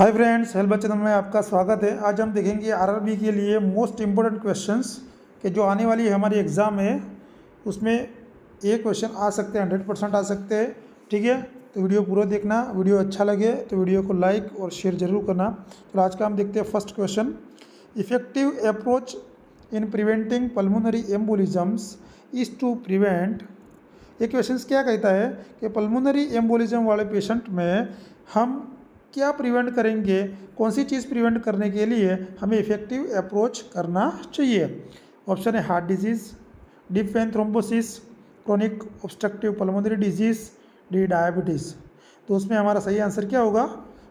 Hi friends, help channel में आपका स्वागत है। आज हम देखेंगे आरआरबी के लिए मोस्ट इम्पोर्टेंट क्वेश्चंस कि जो आने वाली हमारी एग्ज़ाम है उसमें ये क्वेश्चन आ सकते हैं, 100% आ सकते हैं। ठीक है, तो वीडियो पूरा देखना। वीडियो अच्छा लगे तो वीडियो को लाइक और शेयर जरूर करना। तो आज का हम देखते हैं first question, effective approach in preventing pulmonary embolisms is to prevent. ये क्वेश्चन क्या कहता है कि पल्मोनरी एम्बोलिज्म वाले पेशेंट में हम क्या प्रिवेंट करेंगे, कौन सी चीज़ प्रिवेंट करने के लिए हमें इफेक्टिव अप्रोच करना चाहिए। ऑप्शन है heart disease, deep vein thrombosis, chronic obstructive pulmonary disease, D diabetes. तो उसमें हमारा सही आंसर क्या होगा?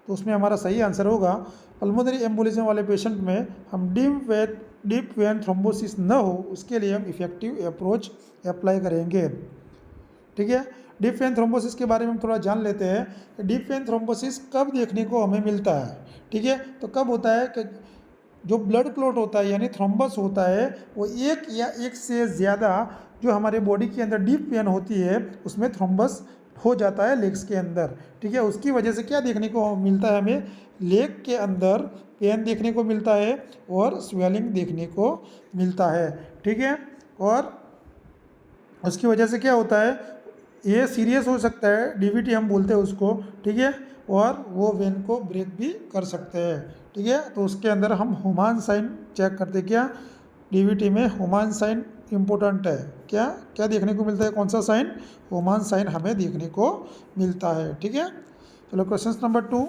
तो उसमें हमारा सही आंसर होगा पल्मोनरी एम्बोलिज्म वाले पेशेंट में हम डीप वेन थ्रोम्बोसिस न हो उसके लिए हम इफेक्टिव अप्रोच अप्लाई करेंगे। ठीक है, डीप वेन थ्रोम्बोसिस के बारे में हम थोड़ा जान लेते हैं कि डीप वेन थ्रोम्बोसिस कब देखने को हमें मिलता है। ठीक है, तो कब होता है कि जो ब्लड क्लॉट होता है यानी थ्रोम्बस होता है वो एक या एक से ज़्यादा जो हमारे बॉडी के अंदर डीप वेन होती है उसमें थ्रोम्बस हो जाता है लेग्स के अंदर। ठीक है, उसकी वजह से क्या देखने को मिलता है, हमें लेग के अंदर पेन देखने को मिलता है और स्वेलिंग देखने को मिलता है। ठीक है, और उसकी वजह से क्या होता है, ये सीरियस हो सकता है, डीवीटी हम बोलते हैं उसको। ठीक है, और वो वेन को ब्रेक भी कर सकते हैं। ठीक है, तो उसके अंदर हम होमान साइन चेक करते, क्या डीवीटी में होमान साइन इम्पोर्टेंट है। क्या क्या देखने को मिलता है, कौन सा साइन? होमान साइन हमें देखने को मिलता है। ठीक है, चलो question number 2,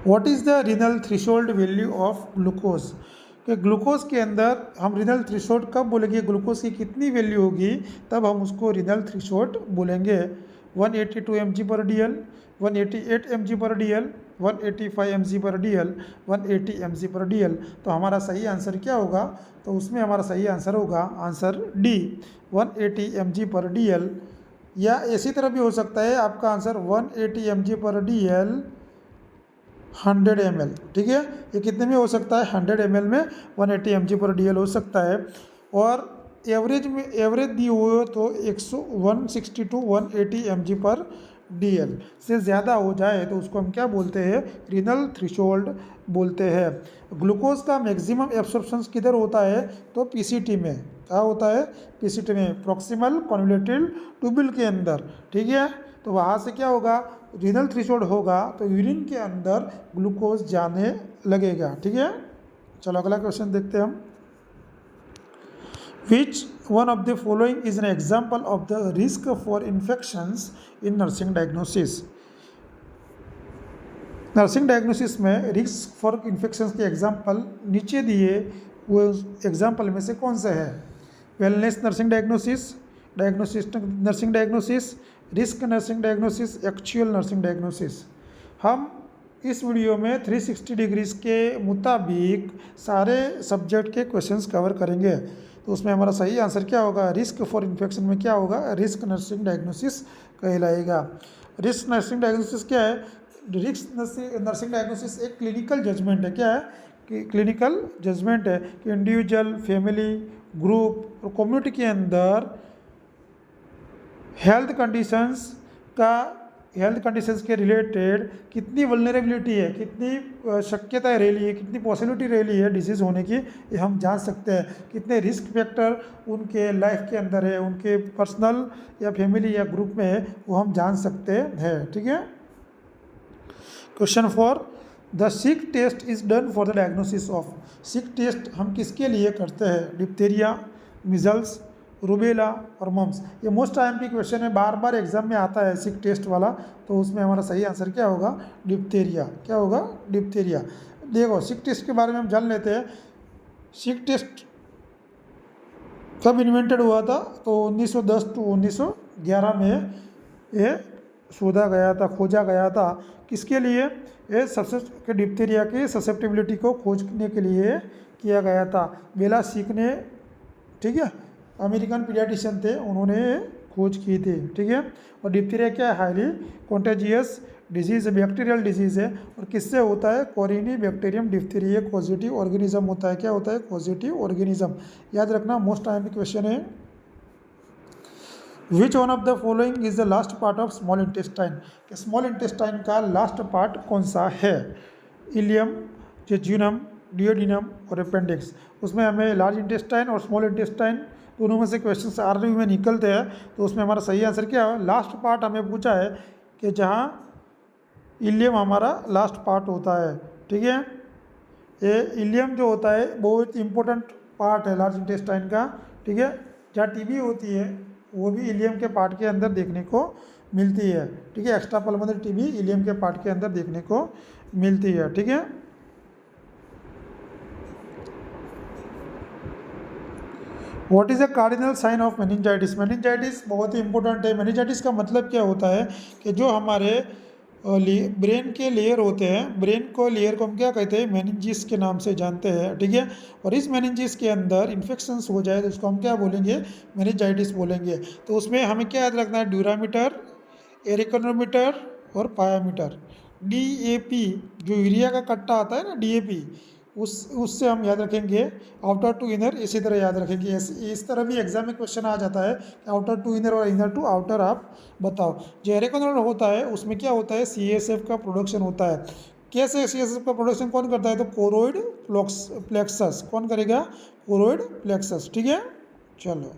what is the renal threshold value of glucose. कि ग्लूकोज के अंदर हम रीनल थ्रेशोल्ड कब बोलेंगे, ग्लूकोज की कितनी वैल्यू होगी तब हम उसको रीनल थ्रेशोल्ड बोलेंगे। 182 mg/dl, 188 mg/dl, 185 mg/dl, 180 mg/dl। तो हमारा सही आंसर क्या होगा? तो उसमें हमारा सही आंसर होगा आंसर डी, 180 mg/dl। या इसी तरह भी हो सकता है आपका आंसर 180 mg/dl 100 ml। ठीक है, ये कितने में हो सकता है? 100 ml में 180 mg/dl हो सकता है। और एवरेज में एवरेज दी हुई हो तो 160 to 180 mg/dl से ज़्यादा हो जाए तो उसको हम क्या बोलते हैं? रीनल थ्रेशोल्ड बोलते हैं। ग्लूकोज का मैक्सिमम एब्सॉर्प्शन किधर होता है? तो पीसीटी में। क्या होता है? पीसीटी में, प्रॉक्सिमल कन्वोल्यूटिव ट्यूबुल के अंदर। ठीक है, तो वहाँ से क्या होगा, रीनल थ्रेशोल्ड होगा तो यूरिन के अंदर ग्लूकोज जाने लगेगा। ठीक है, चलो अगला क्वेश्चन देखते हैं हम। Which one of the following is an example of the risk for infections in nursing diagnosis. Nursing diagnosis में रिस्क फॉर इन्फेक्शंस के एग्जाम्पल नीचे दिए वो एग्जाम्पल में से कौन सा है? Wellness nursing diagnosis, diagnosis nursing diagnosis, risk nursing diagnosis, actual nursing diagnosis. हम इस वीडियो में 360 डिग्रीज के मुताबिक सारे सब्जेक्ट के क्वेश्चंस कवर करेंगे। तो उसमें हमारा सही आंसर क्या होगा? रिस्क फॉर इन्फेक्शन में क्या होगा? रिस्क नर्सिंग डायग्नोसिस कहलाएगा। रिस्क नर्सिंग डायग्नोसिस क्या है? रिस्क नर्सिंग डायग्नोसिस एक क्लिनिकल जजमेंट है। क्या है कि क्लिनिकल जजमेंट है कि इंडिविजुअल, फैमिली, ग्रुप और कम्युनिटी के अंदर हेल्थ कंडीशंस के रिलेटेड कितनी वल्नरेबिलिटी है, कितनी शक्यताएं रही है, कितनी पॉसिबिलिटी रही है डिजीज़ होने की, ये हम जान सकते हैं। कितने रिस्क फैक्टर उनके लाइफ के अंदर है, उनके पर्सनल या फैमिली या ग्रुप में है, वो हम जान सकते हैं। ठीक है, question 4, the Schick test is done for the diagnosis of. Schick test हम किसके लिए करते हैं? डिप्थीरिया, मिजल्स, रूबेला और मम्स। ये मोस्ट आईएमपी क्वेश्चन है, बार बार एग्जाम में आता है सिक टेस्ट वाला। तो उसमें हमारा सही आंसर क्या होगा? डिप्थीरिया। क्या होगा? डिप्थीरिया। देखो सिक टेस्ट के बारे में हम जान लेते हैं। सिक टेस्ट कब इन्वेंटेड हुआ था? तो 1910 to 1911 में ये शोधा गया था, खोजा गया था। किसके लिए? ये सबसे डिप्थीरिया की ससेप्टिबिलिटी को खोजने के लिए किया गया था। बेला सिक ने, ठीक है, अमेरिकन पीडियाट्रिशियन थे, उन्होंने खोज की थी। ठीक है, और डिप्थीरिया क्या है? Highly contagious disease, bacterial disease है। और किससे होता है? कोरिनी बैक्टीरियम डिप्थीरिया पॉजिटिव ऑर्गेनिज्म होता है। क्या होता है? Positive organism. याद रखना, मोस्ट आईएमपी क्वेश्चन है। Which one of the following is the last part of small intestine, कि स्मॉल इंटेस्टाइन का लास्ट पार्ट कौन सा है? इलियम, जेजुनम, डियोडिनम और अपेंडिक्स। उसमें हमें लार्ज इंटेस्टाइन और स्मॉल इंटेस्टाइन दोनों में से क्वेश्चन आर्मी में निकलते हैं, तो उसमें हमारा सही आंसर क्या है? लास्ट पार्ट हमें पूछा है कि जहाँ इलियम हमारा लास्ट पार्ट होता है। ठीक है, ये इलियम जो होता है बहुत इंपॉर्टेंट पार्ट है लार्ज इंटेस्टाइन का। ठीक है, जहाँ टीबी होती है वो भी इलियम के पार्ट के अंदर देखने को मिलती है। ठीक है, एक्स्ट्रा पल्मोनरी टीबी इलियम के पार्ट के अंदर देखने को मिलती है। ठीक है, what is the cardinal sign of meningitis? Meningitis बहुत ही इंपॉर्टेंट है। मेनिंजाइटिस का मतलब क्या होता है कि जो हमारे ब्रेन के लेयर होते हैं, ब्रेन को लेयर को हम क्या कहते हैं? मेनिंजिस के नाम से जानते हैं। ठीक है, और इस मेनिंजिस के अंदर इन्फेक्शंस हो जाए तो उसको हम क्या बोलेंगे? मेनिंजाइटिस बोलेंगे। तो उसमें हमें क्या याद रखना है? ड्यूरामीटर, एरिकोनोमीटर और पायामीटर। DAP जो यूरिया का कट्टा आता है ना, DAP, उससे हम याद रखेंगे आउटर टू इनर, इसी तरह याद रखेंगे। इस तरह भी एग्जाम में क्वेश्चन आ जाता है कि आउटर टू इनर और इनर टू आउटर आप बताओ। जो एरिकोनोमीटर होता है उसमें क्या होता है? CSF का प्रोडक्शन होता है। कैसे CSF का प्रोडक्शन कौन करता है? तो कोरोइड प्लेक्सस। कौन करेगा? Choroid plexus. ठीक है, चलो,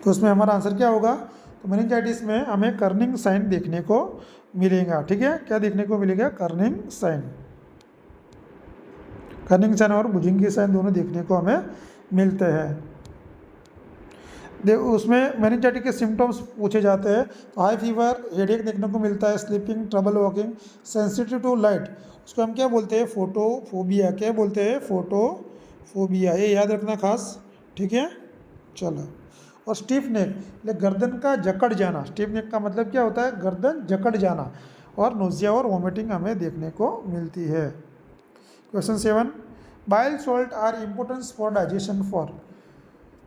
तो इसमें हमारा आंसर क्या होगा? तो मेनिंजाइटिस में हमें कर्निंग साइन देखने को मिलेगा। ठीक है, क्या देखने को मिलेगा? Corning sign. कर्निंग साइन और बुजिंगी साइन दोनों देखने को हमें मिलते हैं। उसमें मेनिंजाइटिस के सिम्टम्स पूछे जाते हैं। तो हाई फीवर, हेडेक देखने को मिलता है, sleeping, trouble walking, sensitive to light, उसको हम क्या बोलते हैं? फोटोफोबिया। क्या बोलते हैं? फोटोफोबिया। ये याद रखना खास। ठीक है, चलो, और स्टीफ नेक, गर्दन का जकड़ जाना। स्टीफ नेक का मतलब क्या होता है? गर्दन जकड़ जाना। और नोजिया और वॉमिटिंग हमें देखने को मिलती है। Question 7, bile salt are important for digestion for.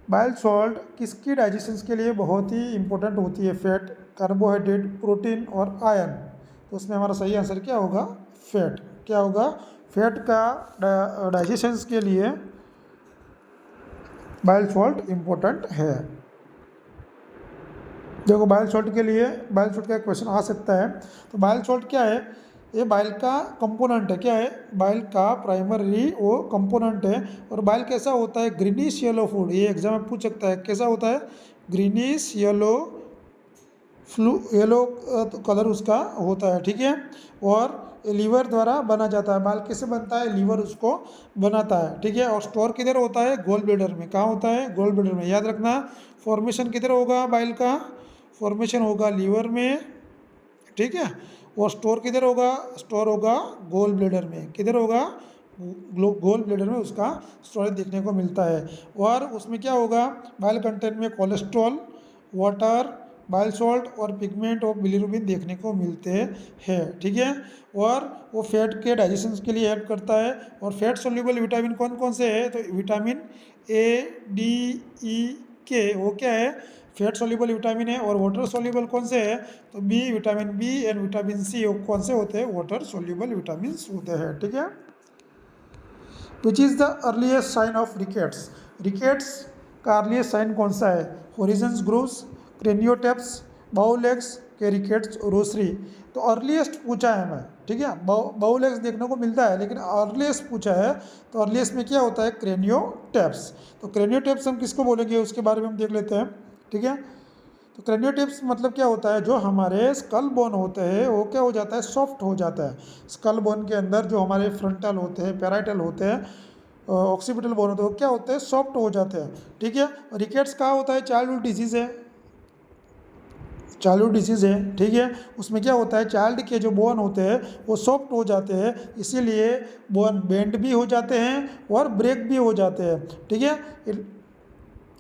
Bile salt किसकी डाइजेशन के लिए बहुत ही इंपॉर्टेंट होती है? फैट, कार्बोहाइड्रेट, प्रोटीन और आयरन। तो उसमें हमारा सही आंसर क्या होगा? फैट। क्या होगा? फैट का डाइजेशन के लिए बाइल सॉल्ट इम्पोर्टेंट है। देखो, बाइल सॉल्ट के लिए बाइल सॉल्ट का क्वेश्चन आ सकता है। तो बाइल सॉल्ट क्या है? ये बाइल का कंपोनेंट है। क्या है? बाइल का प्राइमरी वो कंपोनेंट है। और बाइल कैसा होता है? Greenish yellow food. ये एग्जाम में पूछ सकता है, कैसा होता है? ग्रीनिश येलो येलो कलर उसका होता है। ठीक है, और लीवर द्वारा बना जाता है। बाइल कैसे बनता है? लीवर उसको बनाता है। ठीक है, और स्टोर किधर होता है? गोल ब्लैडर में। कहाँ होता है? गोल ब्लैडर में। याद रखना, फॉर्मेशन किधर होगा? बाइल का फॉर्मेशन होगा लीवर में। ठीक है, और स्टोर किधर होगा? स्टोर होगा गोल ब्लैडर में। किधर होगा? गोल ब्लैडर में उसका स्टोरेज देखने को मिलता है। और उसमें क्या होगा? बाइल कंटेंट में कोलेस्ट्रॉल, वाटर, बाइल सॉल्ट और पिगमेंट और बिलिरुबिन देखने को मिलते हैं। ठीक है, और वो फैट के डाइजेशन के लिए हेल्प करता है। और फैट सोल्यूबल विटामिन कौन कौन से है? तो vitamin A, D, E, K, वो क्या है? फैट सोल्यूबल विटामिन है। और वाटर सोल्यूबल कौन से है? तो vitamin B and vitamin C कौन से होते हैं? वाटर सोल्यूबल विटामिन होते हैं। ठीक है, which is the earliest sign of rickets? Rickets का अर्लीस्ट साइन कौन सा है? होरिजन्स ग्रूव्स, क्रेनियोटेप्स, बाउलेक्स के रिकेट्स, रोसरी। तो अर्लीस्ट पूछा है हमें। ठीक है, बाउलेक्स देखने को मिलता है, लेकिन अर्लीस्ट पूछा है। तो अर्लीस्ट में क्या होता है? क्रेनियोटेप्स। तो क्रेनियोटेप्स हम किसको बोलेंगे उसके बारे में हम देख लेते हैं। ठीक है, तो क्रेनियोटेप्स मतलब क्या होता है? जो हमारे स्कल बोन होते हैं वो क्या हो जाता है? सॉफ्ट हो जाता है। स्कल बोन के अंदर जो हमारे फ्रंटल होते हैं, पैराइटल होते हैं, ऑक्सीपिटल बोन होते हैं, वो क्या होते हैं? सॉफ्ट हो जाते हैं। ठीक है, रिकेट्स कहाँ होता है? चाइल्डहुड डिजीज़ है। चाइल्डहुड डिजीज़ है। ठीक है, उसमें क्या होता है? चाइल्ड के जो बोन होते हैं वो सॉफ्ट हो जाते हैं, इसीलिए बोन बेंड भी हो जाते हैं और ब्रेक भी हो जाते हैं। ठीक है,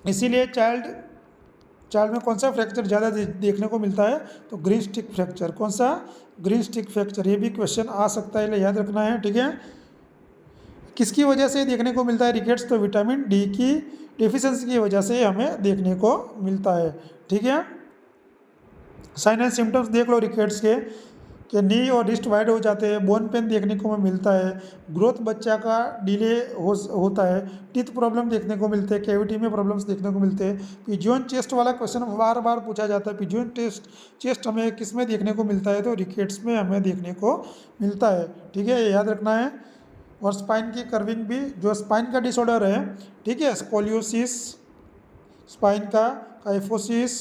इसीलिए चाइल्ड में कौन सा फ्रैक्चर ज़्यादा देखने को मिलता है? तो ग्रीन स्टिक फ्रैक्चर। कौन सा? Green stick fracture. ये भी क्वेश्चन आ सकता है, याद रखना है। ठीक है, किसकी वजह से देखने को मिलता है रिकेट्स? तो विटामिन डी की डिफिशिएंसी की वजह से हमें देखने को मिलता है। ठीक है, साइन एंड सिम्टम्स देख लो रिकेट्स के। कि नी और रिस्ट वाइड हो जाते हैं, बोन पेन देखने को मिलता है, ग्रोथ बच्चा का डिले होता है, टीथ प्रॉब्लम देखने को मिलते हैं, कैविटी में प्रॉब्लम्स देखने को मिलते हैं। पिजियन चेस्ट वाला क्वेश्चन बार बार पूछा जाता है, पिजियन चेस्ट हमें किस में देखने को मिलता है, तो रिकेट्स में हमें देखने को मिलता है। ठीक है, ये याद रखना है। और स्पाइन की कर्विंग भी, जो स्पाइन का डिसऑर्डर है, ठीक है, स्कोलियोसिस स्पाइन का, काइफोसिस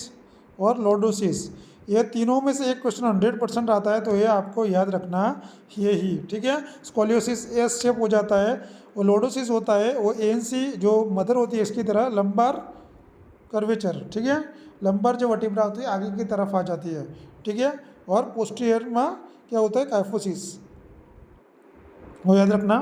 और लॉर्डोसिस, ये तीनों में से एक क्वेश्चन 100% आता है, तो ये आपको याद रखना ये ही। ठीक है, स्कोलियोसिस एस शेप हो जाता है, और लॉर्डोसिस होता है वो एएनसी जो मदर होती है इसकी तरह लंबार कर्वेचर। ठीक है, लंबार जो वर्टिब्रा होती है आगे की तरफ आ जाती है। ठीक है, और पोस्टीरियर में क्या होता है, काइफोसिस, वो याद रखना।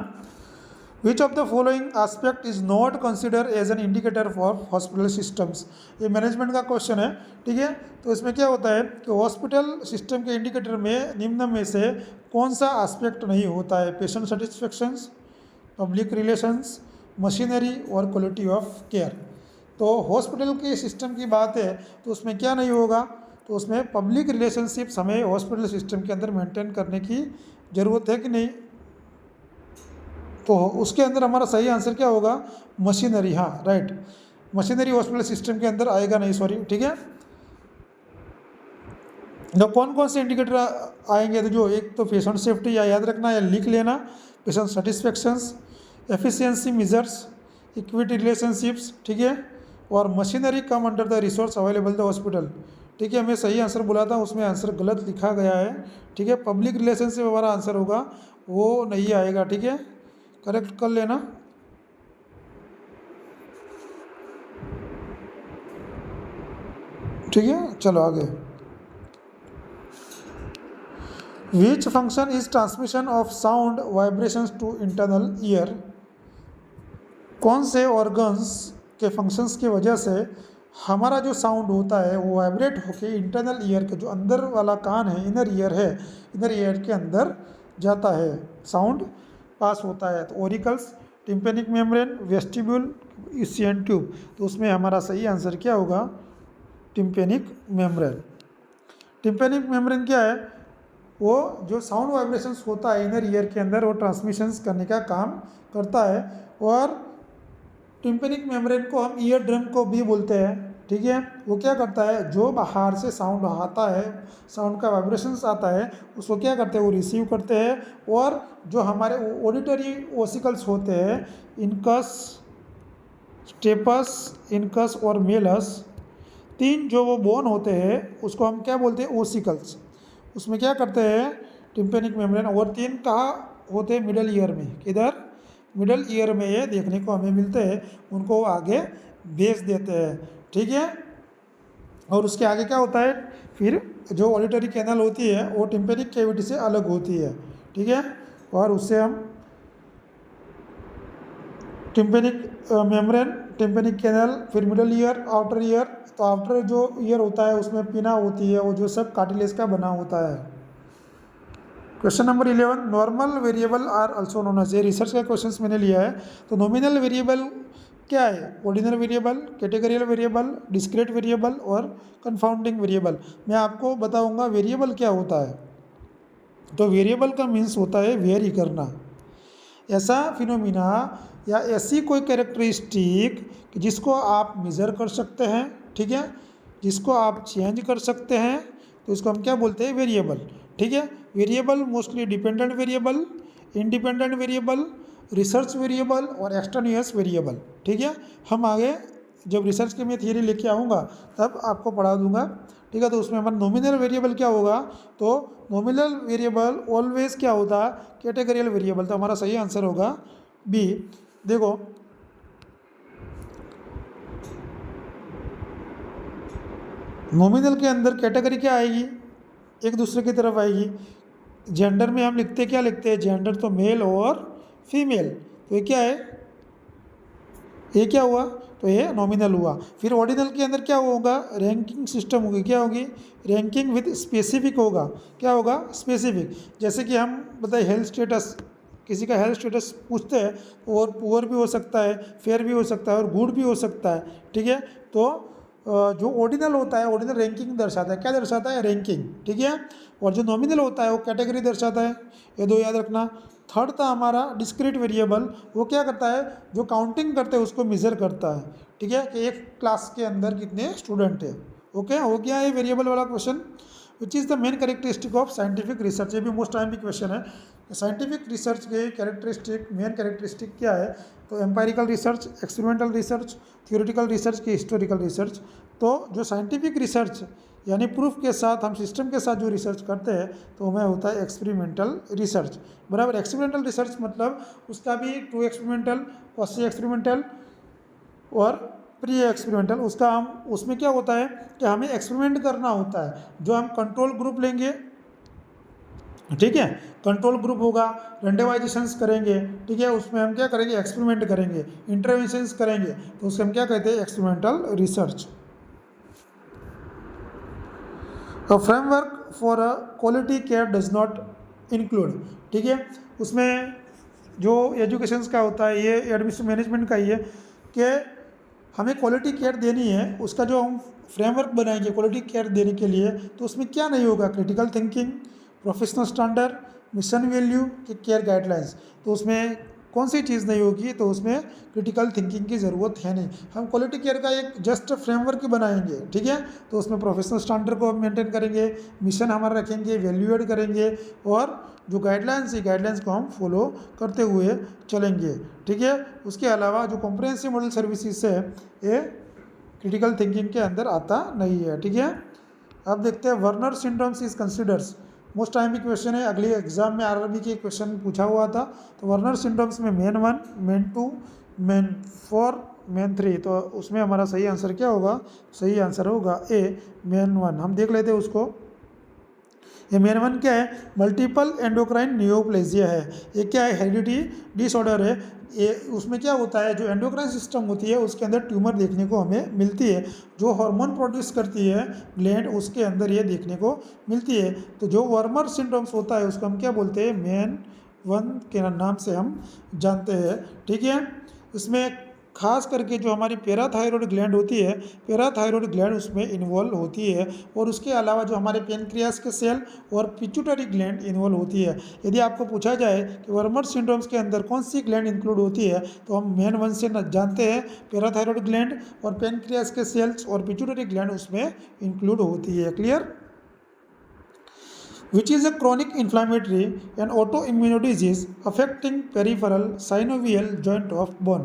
Which of the following aspect is not consider as an indicator for hospital systems, ये मैनेजमेंट का क्वेश्चन है। ठीक है, तो इसमें क्या होता है कि हॉस्पिटल सिस्टम के इंडिकेटर में निम्न में से कौन सा एस्पेक्ट नहीं होता है, पेशेंट सेटिस्फेक्शंस, पब्लिक रिलेशंस, मशीनरी और क्वालिटी ऑफ केयर। तो हॉस्पिटल के सिस्टम की बात है तो उसमें क्या नहीं होगा, तो उसमें पब्लिक रिलेशनशिप्स हमें हॉस्पिटल सिस्टम के अंदर मेंटेन करने की ज़रूरत है कि नहीं, तो उसके अंदर हमारा सही आंसर क्या होगा, मशीनरी। हाँ राइट, मशीनरी हॉस्पिटल सिस्टम के अंदर आएगा नहीं, सॉरी। ठीक है, तो कौन कौन से इंडिकेटर आएंगे, तो जो एक तो पेशेंट सेफ्टी, या याद रखना या लिख लेना, patient satisfactions, efficiency measures, equity relationships. ठीक है, और machinery come under the resource available the hospital. ठीक है, मैं सही आंसर बोला था, उसमें आंसर गलत लिखा गया है। ठीक है, पब्लिक रिलेशनशिप हमारा आंसर होगा, वो नहीं आएगा। ठीक है, करेक्ट कर लेना। ठीक है, चलो आगे। Which function is transmission of sound vibrations to internal ear, कौन से ऑर्गन्स के फंक्शंस की वजह से हमारा जो साउंड होता है वो वाइब्रेट होके इंटरनल ईयर के जो अंदर वाला कान है, इनर ईयर है, इनर ईयर के अंदर जाता है, साउंड पास होता है। तो auricles, tympanic membrane, vestibule, eustachian tube. तो उसमें हमारा सही आंसर क्या होगा, टिम्पेनिक मेम्ब्रेन। टिम्पेनिक मेम्ब्रेन क्या है, वो जो साउंड वाइब्रेशंस होता है इनर ईयर के अंदर वो ट्रांसमिशंस करने का काम करता है। और टिम्पेनिक मेम्ब्रेन को हम ईयर ड्रम को भी बोलते हैं। ठीक है, वो क्या करता है, जो बाहर से साउंड आता है, साउंड का वाइब्रेशंस आता है, उसको क्या करते हैं, वो रिसीव करते हैं। और जो हमारे ऑडिटरी ओसिकल्स होते हैं, इनकस, स्टेपस, इनकस और मेलस, तीन जो वो बोन होते हैं उसको हम क्या बोलते हैं, ओसिकल्स। उसमें क्या करते हैं टिम्पेनिक मेम्ब्रेन, और तीन कहाँ होते हैं, मिडल ईयर में। किधर, मिडल ईयर में ये देखने को हमें मिलते हैं, उनको आगे भेज देते हैं। ठीक है, और उसके आगे क्या होता है, फिर जो ऑडिटरी कैनल होती है वो टिम्पेनिक कैविटी से अलग होती है। ठीक है, और उससे हम टिम्पेनिक मेम्ब्रेन, टिम्पेनिक कैनल, फिर मिडल ईयर, आउटर ईयर। तो आउटर जो ईयर होता है उसमें पिना होती है, वो जो सब कार्टिलेज का बना होता है। Question number 11, normal variable are also known as, ये रिसर्च का क्वेश्चंस मैंने लिया है। तो नॉमिनल वेरिएबल क्या है, ordinal variable, categorical variable, discrete variable और कंफाउंडिंग वेरिएबल। मैं आपको बताऊंगा वेरिएबल क्या होता है। तो वेरिएबल का मीन्स होता है वेरी करना, ऐसा फिनोमिना या ऐसी कोई कैरेक्टरिस्टिक जिसको आप मेज़र कर सकते हैं। ठीक है, जिसको आप चेंज कर सकते हैं, तो इसको हम क्या बोलते हैं, वेरिएबल। ठीक है, variable mostly dependent variable, independent variable, research variable और एक्सटेनियस वेरिएबल। ठीक है, हम आगे जब रिसर्च की मैं थियरी लेके आऊँगा तब आपको पढ़ा दूंगा। ठीक है, तो उसमें हमारा नॉमिनल वेरिएबल क्या होगा, तो नॉमिनल वेरिएबल ऑलवेज क्या होता है, कैटेगरियल वेरिएबल। तो हमारा सही आंसर होगा बी। देखो नॉमिनल के अंदर कैटेगरी क्या आएगी, एक दूसरे की तरफ आएगी। जेंडर में हम लिखते क्या लिखते हैं, जेंडर तो मेल और फीमेल, तो ये क्या है, ये क्या हुआ, तो ये नॉमिनल हुआ। फिर ऑर्डिनल के अंदर क्या होगा, रैंकिंग सिस्टम होगी, क्या होगी, रैंकिंग विद स्पेसिफिक होगा। क्या होगा, स्पेसिफिक। जैसे कि हम बताए हेल्थ स्टेटस, किसी का हेल्थ स्टेटस पूछते हैं, और पुअर भी हो सकता है, फेयर भी हो सकता है और गुड भी हो सकता है। ठीक है, तो जो ऑर्डिनल होता है, ऑर्डिनल रैंकिंग दर्शाता है। क्या दर्शाता है? रैंकिंग, ठीक है। और जो नॉमिनल होता है वो कैटेगरी दर्शाता है। ये दो याद रखना। थर्ड था हमारा डिस्क्रीट वेरिएबल, वो क्या करता है? जो काउंटिंग करते हैं उसको मेजर करता है, ठीक है, कि एक क्लास के अंदर कितने स्टूडेंट है। ओके, हो गया ये वेरिएबल वाला question. Which is the main characteristic of scientific research, ये भी मोस्ट टाइम भी क्वेश्चन है। साइंटिफिक रिसर्च के कैरेक्टरिस्टिक, मेन कैरेक्टरिस्टिक क्या है? तो empirical research, experimental research, theoretical research की हिस्टोरिकल रिसर्च। तो जो साइंटिफिक रिसर्च यानी प्रूफ के साथ, हम सिस्टम के साथ जो रिसर्च करते हैं तो हमें होता है एक्सपेरिमेंटल रिसर्च, बराबर। एक्सपेरिमेंटल रिसर्च मतलब उसका भी टू एक्सपेरिमेंटल, क्वासी एक्सपेरिमेंटल और प्री एक्सपेरिमेंटल। उसका हम उसमें क्या होता है कि हमें एक्सपेरिमेंट करना होता है। जो हम कंट्रोल ग्रुप लेंगे, ठीक है, कंट्रोल ग्रुप होगा, रेंडमाइजेशंस करेंगे, ठीक है, उसमें हम क्या करेंगे? एक्सपेरिमेंट करेंगे, इंटरवेंशंस करेंगे, तो उसको हम क्या कहते हैं? Experimental research. A framework for a quality care does not include, ठीक है, उसमें जो एजुकेशन का होता है, ये एडमिशन मैनेजमेंट का ही है कि हमें क्वालिटी केयर देनी है। उसका जो हम फ्रेमवर्क बनाएंगे क्वालिटी केयर देने के लिए, तो उसमें क्या नहीं होगा? Critical thinking, professional standard, mission value की केयर गाइडलाइंस। तो उसमें कौन सी चीज़ नहीं होगी? तो उसमें क्रिटिकल थिंकिंग की ज़रूरत है नहीं। हम क्वालिटी केयर का एक जस्ट फ्रेमवर्क बनाएंगे, ठीक है, तो उसमें प्रोफेशनल स्टैंडर्ड को मेंटेन करेंगे, मिशन हमारा रखेंगे, वैल्यू एड करेंगे, और जो गाइडलाइंस, ये गाइडलाइंस को हम फॉलो करते हुए चलेंगे, ठीक है। उसके अलावा जो कॉम्प्रिहेंसिव मॉडल सर्विसेज है, ये क्रिटिकल थिंकिंग के अंदर आता नहीं है, ठीक है। अब देखते हैं Werner syndromes is considers, most time भी क्वेश्चन है, अगले एग्जाम में आरआरबी के क्वेश्चन पूछा हुआ था। तो वर्नर सिंड्रोम्स में मेन 1, मेन 2, मेन 4, मेन 3, तो उसमें हमारा सही आंसर क्या होगा? सही आंसर होगा ए, मेन 1। हम देख लेते हैं उसको। ये मेन 1 क्या है? मल्टीपल एंडोक्राइन नियोप्लेजिया है। ये क्या है? हेरिडिटी डिसऑर्डर है। ये उसमें क्या होता है? जो एंडोक्राइन सिस्टम होती है उसके अंदर ट्यूमर देखने को हमें मिलती है। जो हार्मोन प्रोड्यूस करती है ग्लैंड, उसके अंदर ये देखने को मिलती है। तो जो वर्मर सिंड्रोम्स होता है उसको हम क्या बोलते हैं? मेन 1 के नाम से हम जानते हैं, ठीक है। इसमें खास करके जो हमारी पैराथायरॉयड ग्लैंड होती है, पैराथायरॉयड ग्लैंड उसमें इन्वॉल्व होती है, और उसके अलावा जो हमारे पेनक्रियास के सेल और पिट्यूटरी ग्लैंड इन्वॉल्व होती है। यदि आपको पूछा जाए कि वर्मर सिंड्रोम्स के अंदर कौन सी ग्लैंड इंक्लूड होती है, तो हम मेन 1 से जानते हैं पैराथायरॉयड ग्लैंड और पेनक्रियास के सेल्स और पिट्यूटरी ग्लैंड उसमें इंक्लूड होती है। Clear? Which is a chronic inflammatory and autoimmune disease affecting peripheral synovial joint of bone.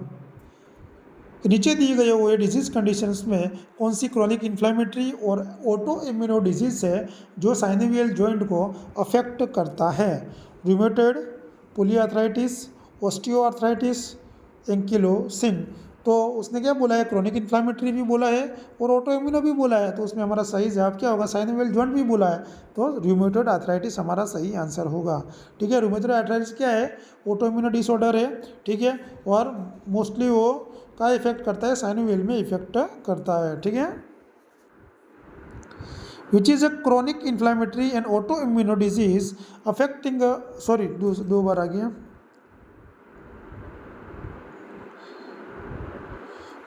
नीचे दिए गए हुए डिजीज कंडीशंस में कौन सी क्रॉनिक इन्फ्लामेटरी और ऑटो इम्यूनो डिजीज है जो साइनोवियल जॉइंट को अफेक्ट करता है? Rheumatoid, polyarthritis, osteoarthritis, ankylosing. तो उसने क्या बोला है? क्रॉनिक इन्फ्लामेटरी भी बोला है और ऑटो इम्यूनो भी बोला है। तो उसमें हमारा सही जवाब क्या होगा? साइनोवियल जॉइंट भी बोला है, तो रूमेटॉइड आर्थराइटिस हमारा सही आंसर होगा, ठीक है। रूमेटॉइड आर्थराइटिस क्या है? ऑटो इम्यूनो डिसऑर्डर है, ठीक है, और मोस्टली वो का इफेक्ट करता है, साइनोवियल में इफेक्ट करता है, ठीक है। Which is a chronic inflammatory and auto immuno disease affecting, sorry दो बार आ गया।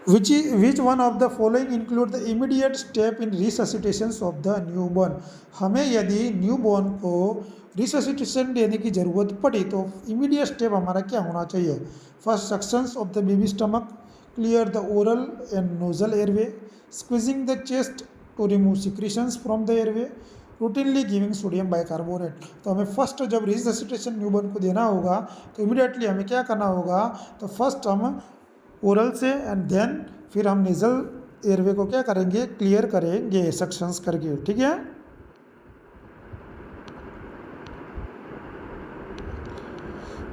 Which one of the following include the immediate step in resuscitation of the newborn? हमें यदि न्यूबॉर्न को रिससिटेशन देने की ज़रूरत पड़ी तो इमीडिएट स्टेप हमारा क्या होना चाहिए? First, suctions of the baby stomach, clear the oral and nasal airway, squeezing the chest to remove secretions from the airway, routinely giving sodium bicarbonate. तो हमें फर्स्ट जब रिससिटेशन न्यूबॉर्न को देना होगा तो इमीडिएटली हमें क्या करना होगा? तो फर्स्ट हम ओरल से एंड देन फिर हम नेजल एयरवे को क्या करेंगे? क्लियर करेंगे सक्शंस करके, ठीक है।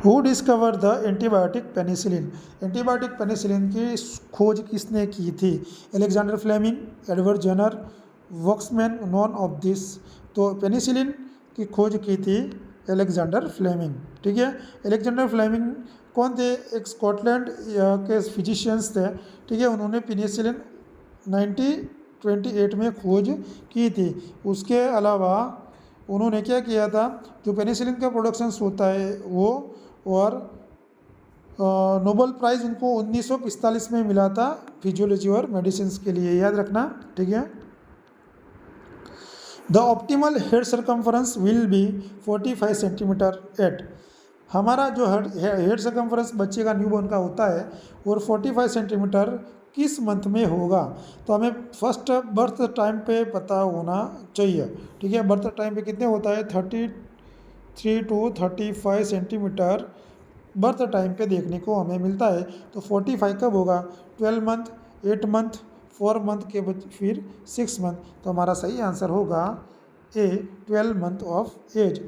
Who discover the antibiotic penicillin? Antibiotic penicillin की खोज किसने की थी? Alexander Fleming, Edward Jenner, Waksman, none of this. तो पेनिसिलिन की खोज की थी अलेक्जेंडर फ्लेमिंग, ठीक है। अलेक्जेंडर फ्लेमिंग कौन थे? एक स्कॉटलैंड के फिजिशियंस थे, ठीक है। उन्होंने पेनिसिलिन 1928 में खोज की थी। उसके अलावा उन्होंने क्या किया था? जो पेनिसिलिन का प्रोडक्शंस होता है वो, और नोबेल प्राइज़ उनको 1945 में मिला था फिजियोलॉजी और मेडिसिन के लिए, याद रखना, ठीक है। The optimal head circumference will be 45 centimetre at. हमारा जो हेड सरकमफ्रेंस बच्चे का न्यूबॉर्न का होता है और 45 सेंटीमीटर किस मंथ में होगा, तो हमें फर्स्ट बर्थ टाइम पे पता होना चाहिए, ठीक है। बर्थ टाइम पे कितने होता है, 33 टू 35 सेंटीमीटर बर्थ टाइम पे देखने को हमें मिलता है। तो 45 कब होगा, 12 मंथ, 8 मंथ, 4 मंथ के फिर 6 मंथ। तो हमारा सही आंसर होगा A, 12 month of age.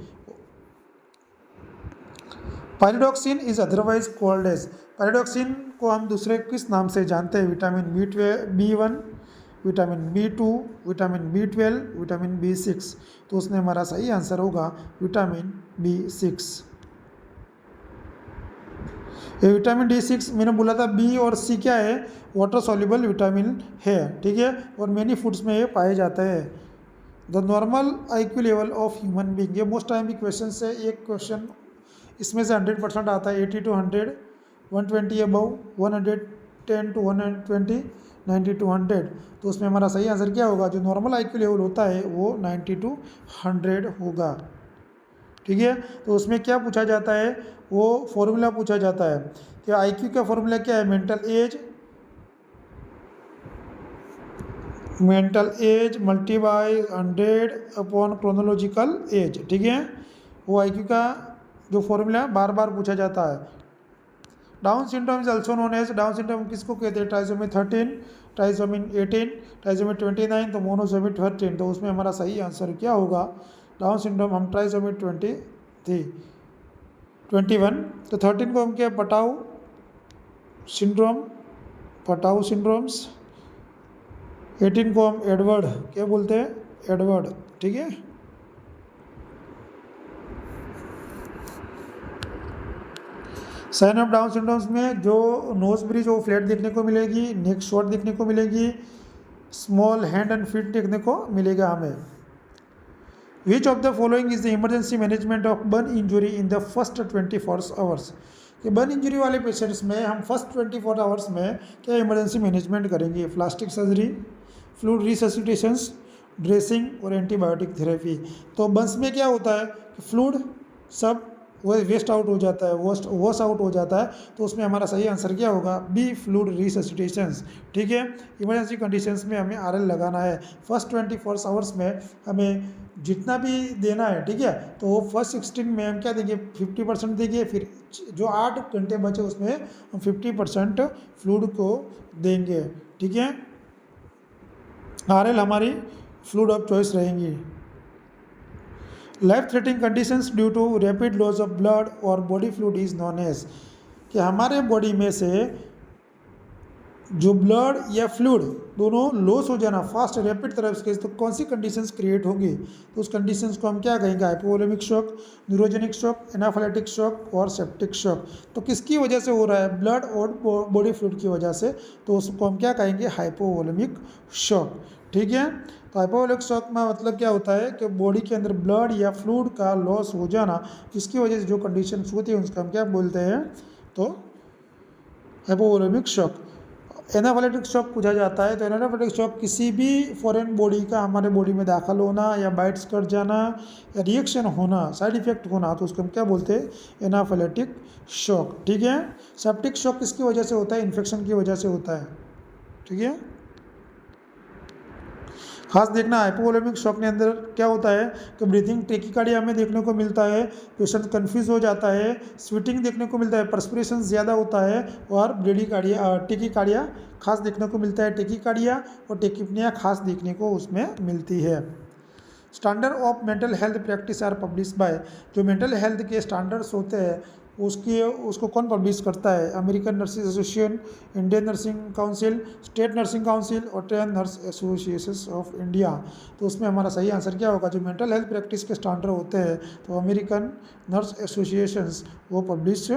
Pyridoxine is otherwise called as. Pyridoxine को हम दूसरे किस नाम से जानते हैं, vitamin B1, vitamin B2, vitamin B12, vitamin B6। तो उसमें हमारा सही आंसर होगा विटामिन B6। ये विटामिन D6 मैंने बोला था, बी और सी क्या है, वाटर सॉल्युबल विटामिन है, ठीक है, और मेनी फूड्स में ये पाए जाते हैं। The normal IQ level of human being, ये मोस्ट टाइम भी क्वेश्चन से एक क्वेश्चन इसमें से 100% आता है। 80 to 100, 120 अबव, 110 to 120, 90 to 100। तो उसमें हमारा सही आंसर क्या होगा, जो नॉर्मल IQ लेवल होता है वो 90 to 100 होगा, ठीक है। तो उसमें क्या पूछा जाता है, वो फॉर्मूला पूछा जाता है कि IQ का फॉर्मूला क्या है, mental age multiply 100 upon chronological age, ठीक है। वो IQ का जो फॉर्मूला बार बार पूछा जाता है। Down syndrome is also known as, down syndrome किसको कहते हैं, ट्राइसोमी 13, ट्राइसोमी 18, ट्राइसोमी 29, तो मोनोसोमी 13। तो उसमें हमारा सही आंसर क्या होगा, डाउन सिंड्रोम हम ट्राइसोमी 21, तो 13 को हम क्या, पटाऊ सिंड्रोम्स, 18 को हम एडवर्ड क्या बोलते हैं, एडवर्ड, ठीक है। साइन ऑफ डाउन सिंड्रोम्स में जो नोज ब्रिज वो फ्लैट देखने को मिलेगी, नेक शॉर्ट देखने को मिलेगी, स्मॉल हैंड एंड फीट देखने को मिलेगा हमें। विच of the following is the emergency management of burn injury in the first 24 hours. कि बर्न इंजरी वाले पेशेंट्स में हम फर्स्ट 24 आवर्स में क्या इमरजेंसी मैनेजमेंट करेंगे, प्लास्टिक सर्जरी, फ्लूइड रिससिटेशंस, ड्रेसिंग और एंटीबायोटिक थेरेपी। तो बर्न्स में क्या होता है कि फ्लूइड सब वो वेस्ट आउट हो जाता है, वॉश आउट हो जाता है। तो उसमें हमारा सही आंसर क्या होगा, बी, फ्लूइड रिससिटेशंस, ठीक है। इमरजेंसी कंडीशंस में हमें RL लगाना है। फर्स्ट 24 आवर्स में हमें जितना भी देना है, ठीक है, तो वो फर्स्ट 16 में हम क्या देंगे, 50% देंगे, फिर जो 8 घंटे बचे उसमें हम 50% फ्लूइड को देंगे, ठीक है। RL हमारी फ्लूइड ऑफ चॉइस रहेंगी। Life threatening conditions due to rapid loss of blood और body fluid is known as. कि हमारे बॉडी में से जो ब्लड या फ्लूइड दोनों लॉस हो जाना फास्ट रैपिड तरफ से, तो कौन सी कंडीशंस क्रिएट होंगी, तो उस कंडीशंस को हम क्या कहेंगे, hypovolaemic shock, neurogenic shock, anaphylactic shock और सेप्टिक शॉक। तो किसकी वजह से हो रहा है, ब्लड और बॉडी फ्लूइड की वजह से, तो उसको हम क्या कहेंगे, हाइपोवोलेमिक शॉक, ठीक है। तो हाइपोवोलेमिक शॉक में मतलब क्या होता है कि बॉडी के अंदर ब्लड या फ्लूइड का लॉस हो जाना, जिसकी वजह से जो कंडीशंस होती है उसका हम क्या बोलते हैं, तो हाइपोवोलेमिक शॉक। एनाफिलेक्टिक शॉक पूछा जाता है, तो एनाफिलेक्टिक शॉक किसी भी फॉरेन बॉडी का हमारे बॉडी में दाखिल होना या बाइट्स कर जाना या रिएक्शन होना, साइड इफेक्ट होना, तो उसको हम क्या बोलते हैं, एनाफिलेक्टिक शॉक, ठीक है। सेप्टिक शॉक किसकी वजह से होता है, इन्फेक्शन की वजह से होता है, ठीक है। खास देखना, हाइपोवोलेमिक शॉक के अंदर क्या होता है कि ब्रीथिंग टेकिकार्डिया में देखने को मिलता है, पेशेंट कंफ्यूज हो जाता है, स्वेटिंग देखने को मिलता है, पर्सपिरेशन ज़्यादा होता है, और टेकिकार्डिया खास देखने को मिलता है, टेकिकार्डिया और टेकिपनिया खास देखने को उसमें मिलती है। Standard of mental health practice are publish by, जो मेंटल हेल्थ के स्टैंडर्ड्स होते हैं उसको कौन पब्लिश करता है, American nursing association, Indian nursing council, state nursing council और train nurse association of India. तो उसमें हमारा सही आंसर क्या होगा, जो मेंटल हेल्थ प्रैक्टिस के स्टैंडर्ड होते हैं तो अमेरिकन नर्स एसोसिएशंस वो पब्लिश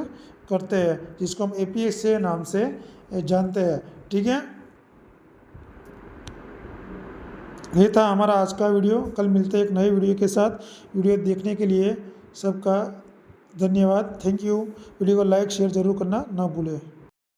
करते हैं, जिसको हम APSA नाम से जानते हैं, ठीक है। ये था हमारा आज का वीडियो, कल मिलते हैं एक नए वीडियो के साथ। वीडियो देखने के लिए सबका धन्यवाद, थैंक यू। वीडियो को लाइक शेयर ज़रूर करना ना भूलें।